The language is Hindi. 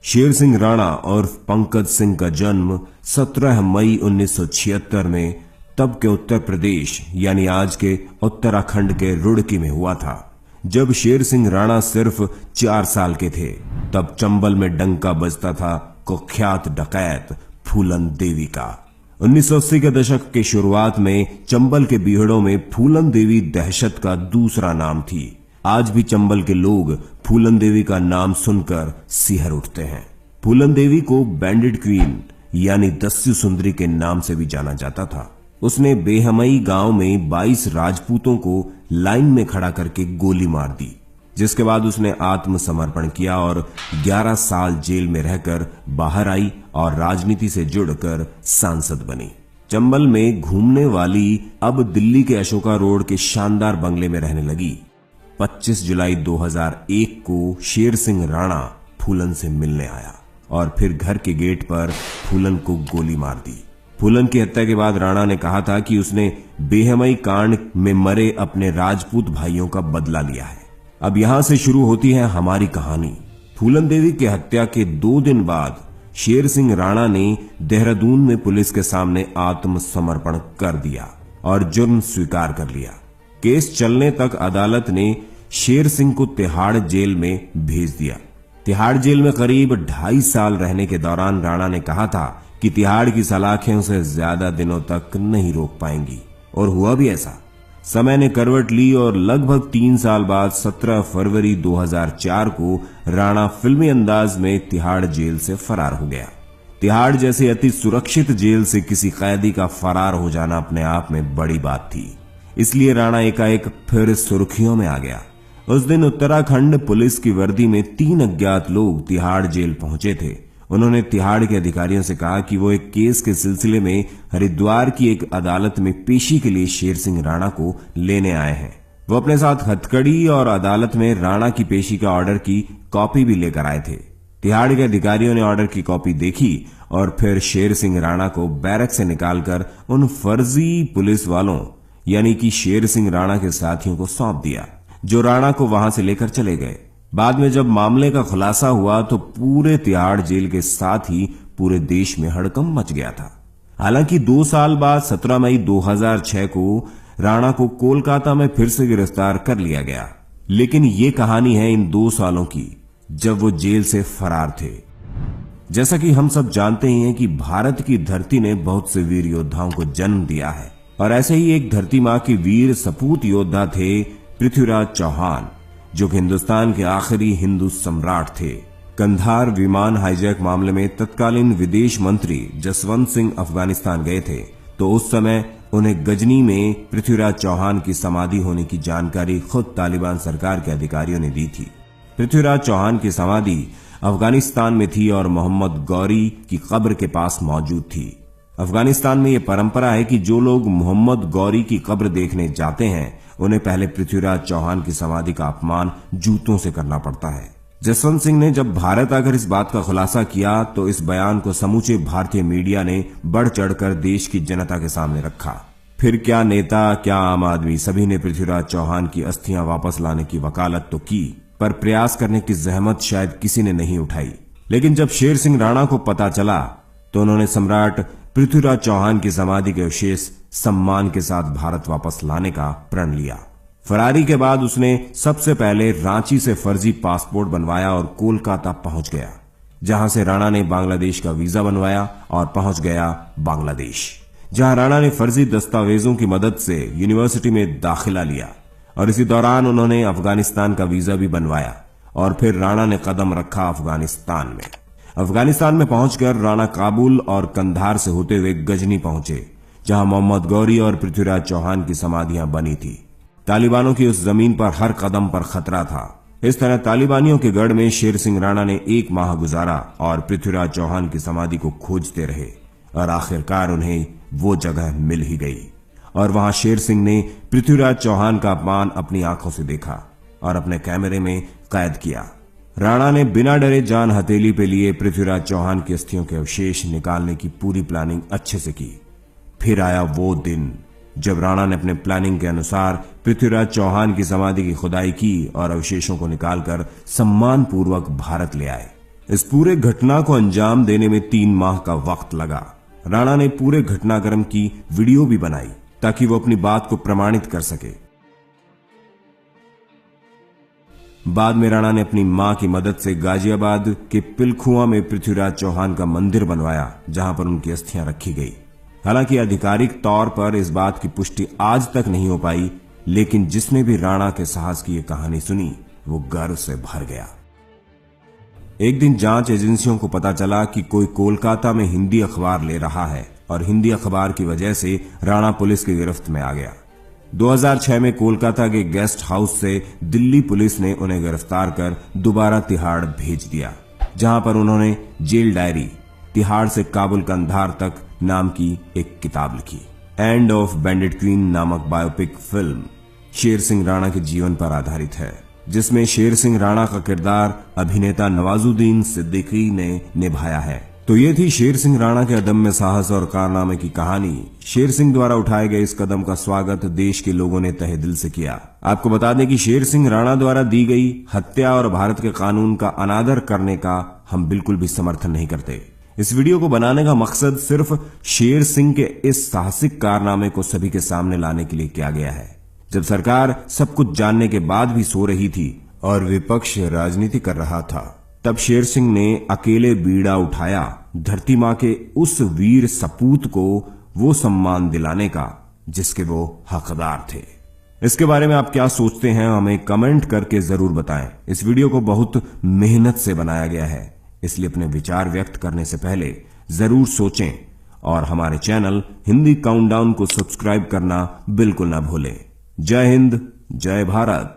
शेर सिंह राणा और पंकज सिंह का जन्म 17 मई 1976 में तब के उत्तर प्रदेश यानी आज के उत्तराखंड के रुड़की में हुआ था। जब शेर सिंह राणा सिर्फ 4 साल के थे तब चंबल में डंका बजता था कुख्यात डकैत फूलन देवी का। 1980 के दशक के शुरुआत में चंबल के बीहड़ों में फूलन देवी दहशत का दूसरा नाम थी। आज भी चंबल के लोग फूलन देवी का नाम सुनकर सिहर उठते हैं। फूलन देवी को बैंडिट क्वीन यानी दस्यु सुंदरी के नाम से भी जाना जाता था। उसने बेहमई गांव में 22 राजपूतों को लाइन में खड़ा करके गोली मार दी, जिसके बाद उसने आत्मसमर्पण किया और 11 साल जेल में रहकर बाहर आई और राजनीति से जुड़कर सांसद बनी। चंबल में घूमने वाली अब दिल्ली के अशोका रोड के शानदार बंगले में रहने लगी। 25 जुलाई 2001 को शेर सिंह राणा फूलन से मिलने आया और फिर घर के गेट पर फूलन को गोली मार दी। फूलन की हत्या के बाद राणा ने कहा था कि उसने बेहमई कांड में मरे अपने राजपूत भाइयों का बदला लिया है। अब यहां से शुरू होती है हमारी कहानी। फूलन देवी की हत्या के 2 दिन बाद शेर सिंह राणा ने देहरादून में पुलिस के सामने आत्मसमर्पण कर दिया और जुर्म स्वीकार कर लिया। केस चलने तक अदालत ने शेर सिंह को तिहाड़ जेल में भेज दिया। तिहाड़ जेल में करीब 2.5 साल रहने के दौरान राणा ने कहा था कि तिहाड़ की सलाखें उसे ज्यादा दिनों तक नहीं रोक पाएंगी, और हुआ भी ऐसा। समय ने करवट ली और लगभग 3 साल बाद 17 फरवरी 2004 को राणा फिल्मी अंदाज में तिहाड़ जेल से फरार हो गया। तिहाड़ जैसे अति सुरक्षित जेल से किसी कैदी का फरार हो जाना अपने आप में बड़ी बात थी, इसलिए राणा एकाएक फिर सुर्खियों में आ गया। उस दिन उत्तराखंड पुलिस की वर्दी में 3 अज्ञात लोग तिहाड़ जेल पहुंचे थे। उन्होंने तिहाड़ के अधिकारियों से कहा कि वो एक केस के सिलसिले में हरिद्वार की एक अदालत में पेशी के लिए शेर सिंह राणा को लेने आए हैं। वो अपने साथ हथकड़ी और अदालत में राणा की पेशी का ऑर्डर की कॉपी भी लेकर आए थे। तिहाड़ के अधिकारियों ने ऑर्डर की कॉपी देखी और फिर शेर सिंह राणा को बैरक से निकालकर उन फर्जी पुलिस वालों यानी कि शेर सिंह राणा के साथियों को सौंप दिया, जो राणा को वहां से लेकर चले गए। बाद में जब मामले का खुलासा हुआ तो पूरे तिहाड़ जेल के साथ ही पूरे देश में हड़कंप मच गया था। हालांकि 2 साल बाद 17 मई 2006 को राणा को कोलकाता में फिर से गिरफ्तार कर लिया गया, लेकिन ये कहानी है इन 2 सालों की जब वो जेल से फरार थे। जैसा कि हम सब जानते ही हैं कि भारत की धरती ने बहुत से वीर योद्धाओं को जन्म दिया है, और ऐसे ही एक धरती मां के वीर सपूत योद्धा थे पृथ्वीराज चौहान, जो कि हिंदुस्तान के आखिरी हिंदू सम्राट थे। कंधार विमान हाईजैक मामले में तत्कालीन विदेश मंत्री जसवंत सिंह अफगानिस्तान गए थे, तो उस समय उन्हें गजनी में पृथ्वीराज चौहान की समाधि होने की जानकारी खुद तालिबान सरकार के अधिकारियों ने दी थी। पृथ्वीराज चौहान की समाधि अफगानिस्तान में थी और मोहम्मद गौरी की कब्र के पास मौजूद थी। अफगानिस्तान में यह परंपरा है कि जो लोग मोहम्मद गौरी की कब्र देखने जाते हैं उन्हें पहले पृथ्वीराज चौहान की समाधि का अपमान जूतों से करना पड़ता है। जसवंत सिंह ने जब भारत आकर इस बात का खुलासा किया तो इस बयान को समूचे भारतीय मीडिया ने बढ़ चढ़कर देश की जनता के सामने रखा। फिर क्या नेता, क्या आम आदमी, सभी ने पृथ्वीराज चौहान की अस्थियां वापस लाने की वकालत तो की, पर प्रयास करने की जहमत शायद किसी ने नहीं उठाई। लेकिन जब शेर सिंह राणा को पता चला तो उन्होंने सम्राट पृथ्वीराज चौहान की समाधि के अवशेष सम्मान के साथ भारत वापस लाने का प्रण लिया। फरारी के बाद उसने सबसे पहले रांची से फर्जी पासपोर्ट बनवाया और कोलकाता पहुंच गया, जहां से राणा ने बांग्लादेश का वीजा बनवाया और पहुंच गया बांग्लादेश, जहां राणा ने फर्जी दस्तावेजों की मदद से यूनिवर्सिटी में दाखिला लिया और इसी दौरान उन्होंने अफगानिस्तान का वीजा भी बनवाया और फिर राणा ने कदम रखा अफगानिस्तान में। अफगानिस्तान में पहुंचकर राणा काबुल और कंधार से होते हुए गजनी पहुंचे, जहां मोहम्मद गौरी और पृथ्वीराज चौहान की समाधियां बनी थी। तालिबानों की उस जमीन पर हर कदम पर खतरा था। इस तरह तालिबानियों के गढ़ में शेर सिंह राणा ने 1 माह गुजारा और पृथ्वीराज चौहान की समाधि को खोजते रहे और आखिरकार उन्हें वो जगह मिल ही गई और वहां शेर सिंह ने पृथ्वीराज चौहान का अपमान अपनी आंखों से देखा और अपने कैमरे में कैद किया। राणा ने बिना डरे जान हथेली पे लिए पृथ्वीराज चौहान की अस्थियों के अवशेष निकालने की पूरी प्लानिंग अच्छे से की। फिर आया वो दिन जब राणा ने अपने प्लानिंग के अनुसार पृथ्वीराज चौहान की समाधि की खुदाई की और अवशेषों को निकालकर सम्मान पूर्वक भारत ले आए। इस पूरे घटना को अंजाम देने में 3 माह का वक्त लगा। राणा ने पूरे घटनाक्रम की वीडियो भी बनाई ताकि वो अपनी बात को प्रमाणित कर सके। बाद में राणा ने अपनी मां की मदद से गाजियाबाद के पिलखुआ में पृथ्वीराज चौहान का मंदिर बनवाया, जहां पर उनकी अस्थियां रखी गई। हालांकि आधिकारिक तौर पर इस बात की पुष्टि आज तक नहीं हो पाई, लेकिन जिसने भी राणा के साहस की यह कहानी सुनी वो गर्व से भर गया। एक दिन जांच एजेंसियों को पता चला कि कोई कोलकाता में हिंदी अखबार ले रहा है और हिंदी अखबार की वजह से राणा पुलिस की गिरफ्त में आ गया। 2006 में कोलकाता के गेस्ट हाउस से दिल्ली पुलिस ने उन्हें गिरफ्तार कर दोबारा तिहाड़ भेज दिया, जहां पर उन्होंने जेल डायरी तिहाड़ से काबुल कंधार तक नाम की एक किताब लिखी। एंड ऑफ बैंडिट क्वीन नामक बायोपिक फिल्म शेर सिंह राणा के जीवन पर आधारित है, जिसमें शेर सिंह राणा का किरदार अभिनेता नवाजुद्दीन सिद्दीकी ने निभाया है। तो ये थी शेर सिंह राणा के अदम्य साहस और कारनामे की कहानी। शेर सिंह द्वारा उठाए गए इस कदम का स्वागत देश के लोगों ने तहे दिल से किया। आपको बता दें कि शेर सिंह राणा द्वारा दी गई हत्या और भारत के कानून का अनादर करने का हम बिल्कुल भी समर्थन नहीं करते। इस वीडियो को बनाने का मकसद सिर्फ शेर सिंह के इस साहसिक कारनामे को सभी के सामने लाने के लिए किया गया है। जब सरकार सब कुछ जानने के बाद भी सो रही थी और विपक्ष राजनीति कर रहा था, तब शेर सिंह ने अकेले बीड़ा उठाया धरती मां के उस वीर सपूत को वो सम्मान दिलाने का जिसके वो हकदार थे। इसके बारे में आप क्या सोचते हैं, हमें कमेंट करके जरूर बताएं। इस वीडियो को बहुत मेहनत से बनाया गया है, इसलिए अपने विचार व्यक्त करने से पहले जरूर सोचें और हमारे चैनल हिंदी काउंटडाउन को सब्सक्राइब करना बिल्कुल ना भूलें। जय हिंद, जय भारत।